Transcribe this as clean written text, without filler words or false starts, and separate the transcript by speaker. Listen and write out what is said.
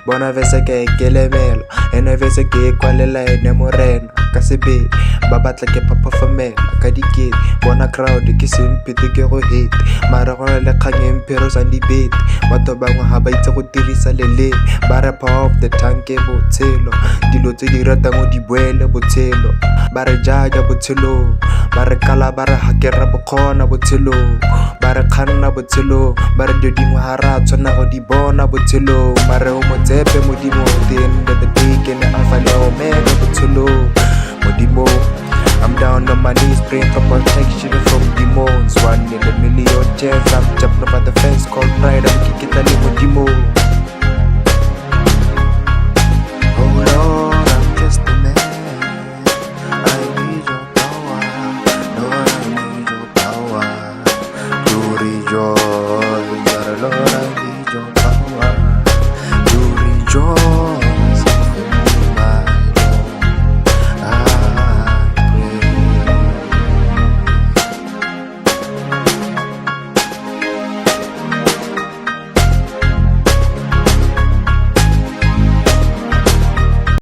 Speaker 1: bona vese ke kelemela ene vese ke kwalela ene morena ka sebe ba batla ke phapafamela ka dikete bona crowd ke sempete ke go hate mara gona le kgang empero sa dibete batho bangwe ga ba itse go dirisa lele ba re power of the tongue ke botshelo dilo tse di ratang o di boele botshelo ba re jaja botshelo ba re kala ba re hakera bokgona botshelo ba re kganna botshelo ba re dingwe ga ra tshwana go di bona botshelo mare o motsepe modimo the end of the day ke ne a fale omega botshelo modimo I'm down on my knees praying for protection from demons 1 in a million chance I'm jumping over the fence called pride I'm kicking the modimo